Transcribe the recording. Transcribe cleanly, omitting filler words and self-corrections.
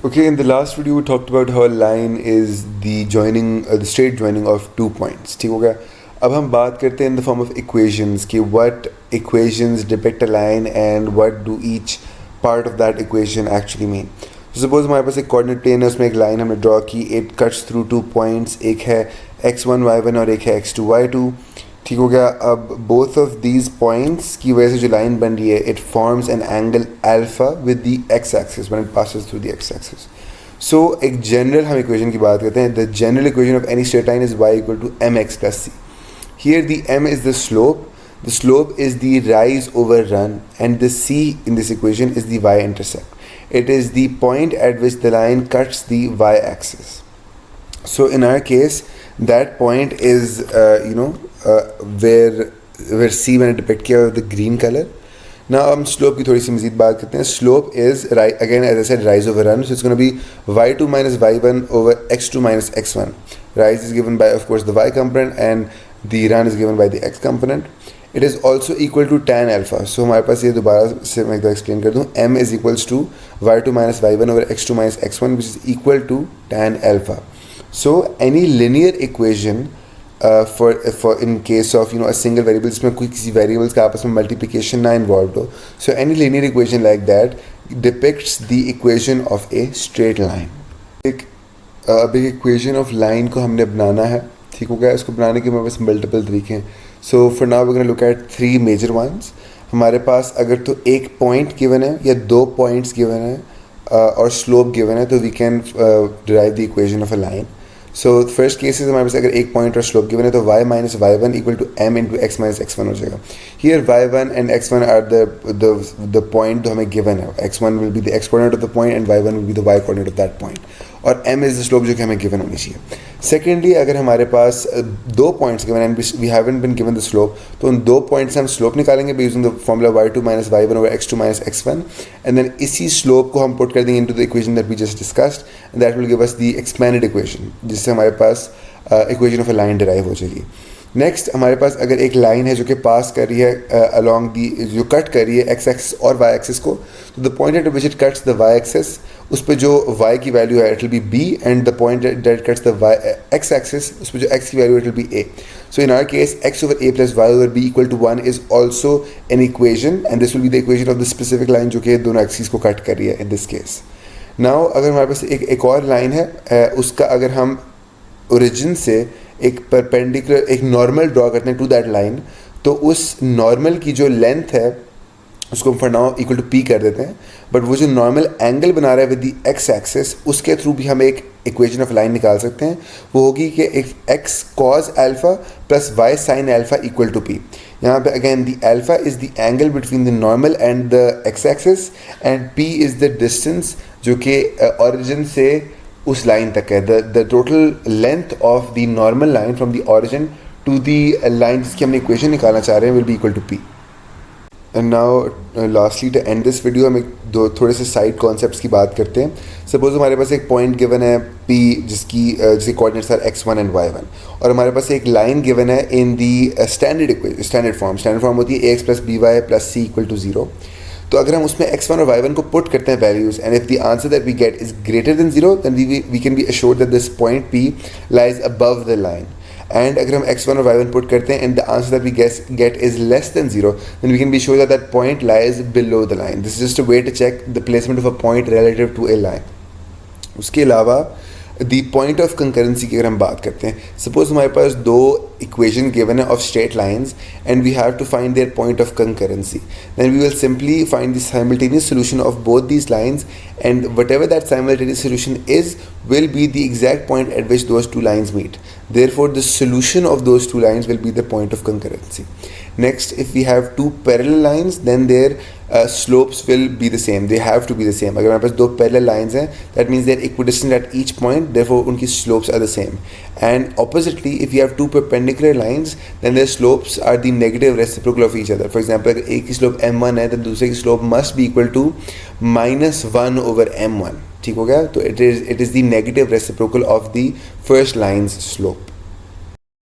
Okay, in the last video we talked about how a line is the joining, the straight joining of 2 points. ठीक हो गया. अब हम बात करते हैं in the form of equations कि what equations depict a line and what do each part of that equation actually mean. So suppose हमारे पास एक coordinate plane है, उसमें एक line हमने draw की, it cuts through 2 points, एक है x1 y1 और एक है x2 y2. ठीक हो गया. अब both of these points की वजह से जो line बन रही है, it forms an angle alpha with the x-axis when it passes through the x-axis. So एक general हम equation की बात करते हैं. The general equation of any straight line is y equal to mx plus c. Here the m is the slope. The slope is the rise over run, and the c in this equation is the y-intercept. It is the point at which the line cuts the y-axis. So in our case, that point is where C मैंने depict किया with the green color. Now हम slope की थोड़ी सी मज़ीद बात करते हैं. Slope is again as I said rise over run, so it's going to be y2 minus y1 over x2 minus x1. Rise is given by of course the y component and the run is given by the x component. It is also equal to tan alpha. So हमारे पास ये दोबारा से मैं explain कर दूँ. M is equals to y2 minus y1 over x2 minus x1, which is equal to tan alpha. So any linear equation for in case of a single variable जिसमें कोई किसी variables का आपस में multiplication ना involved हो, so any linear equation like that depicts the equation of a straight line. अब एक equation of line को हमने बनाना है. ठीक हो गया. इसको बनाने के हमारे पास multiple तरीके हैं. So for now we're going to look at 3 major ones. हमारे पास अगर तो एक point given है या 2 points given है और slope given है, तो we can derive the equation of a line. So the first case is हमारे पास अगर एक point और slope given है तो y minus y1 equal to m into x minus x1 हो जाएगा. Here y1 and x1 are the point जो हमें given है. x1 will be the x coordinate of the point and y1 will be the y coordinate of that point. और m is the slope जो कि हमें given होनी चाहिए. Secondly, अगर हमारे पास 2 points given and we haven't been given the slope, तो उन 2 points से हम slope निकालेंगे by using the formula y2 minus y1 over x2 minus x1, and then इसी slope को हम put कर देंगे into the equation that we just discussed, and that will give us the expanded equation, जिससे हमारे पास equation of a line derive हो जाएगी. Next हमारे पास अगर एक लाइन है जो कि पास कर रही है अलॉन्ग दी, जो कट कर रही है एक्स एक्सिस और वाई एक्सिस को, तो the point at which it cuts the y axis, उस पर जो वाई की वैल्यू है it will be b, and the point that cuts the y x axis, उस पर जो एक्स की value it will be a. So in our case x over a plus y over b equal to 1 is also an equation, and this will be the equation of the specific line जो कि दोनों axis को cut कर रही है in this case. Now अगर हमारे पास एक और लाइन है, उसका अगर हम ओरिजिन से एक परपेंडिकुलर एक नॉर्मल ड्रॉ करते हैं टू दैट लाइन, तो उस नॉर्मल की जो लेंथ है उसको हम for now equal to p कर देते हैं. बट वो जो नॉर्मल एंगल बना रहा है विद द एक्स एक्सिस, उसके थ्रू भी हम एक इक्वेशन ऑफ लाइन निकाल सकते हैं. वो होगी कि एक x cos alpha plus y sine alpha equal to p. यहाँ पे again the alpha is the angle between the normal and the x axis, and p is the distance जो कि ओरिजिन से उस लाइन तक है. The total length of the normal line from the origin to the line जिसकी हमने equation निकालना चाह रहे हैं will be equal to p. And now lastly to and this video हम थोड़े से साइड कॉन्सेप्ट्स की बात करते हैं. सपोज हमारे पास एक पॉइंट गिवन है पी जिसके coordinates are x1 and y1, और हमारे पास एक लाइन गिवन है इन दी स्टैंडर्ड फॉर्म होती है ax plus b y plus c equal to 0. तो अगर हम उसमें x1 और y1 को पुट करते हैं values, and if the answer that we get is greater than 0, then we can be assured that this point p lies above the line. And अगर हम x1 और y1 पुट करते हैं and the answer that we get is less than 0, then we can be sure that that point lies below the line. This is just a way to check the placement of a point relative to a line. उसके अलावा the point of concurrency की अगर हम बात करते हैं, suppose हमारे पास 2 इक्वेशन गिवन है of straight lines and we have to find their point of concurrency, then we will simply find the simultaneous solution of both these lines, and whatever that simultaneous solution is will be the exact point at which those two lines meet. Therefore, the solution of those two lines will be the point of concurrency. Next, if we have 2 parallel lines, then their slopes will be the same. They have to be the same. अगर हमारे पास 2 parallel lines हैं, that means they're equidistant at each point. Therefore, उनकी slopes are the same. And oppositely, if you have 2 perpendicular lines, then their slopes are the negative reciprocal of each other. For example, अगर एक की slope m1 है, then दूसरे की slope must be equal to -1 over m1. ठीक हो गया. तो it is the negative reciprocal of the first line's slope.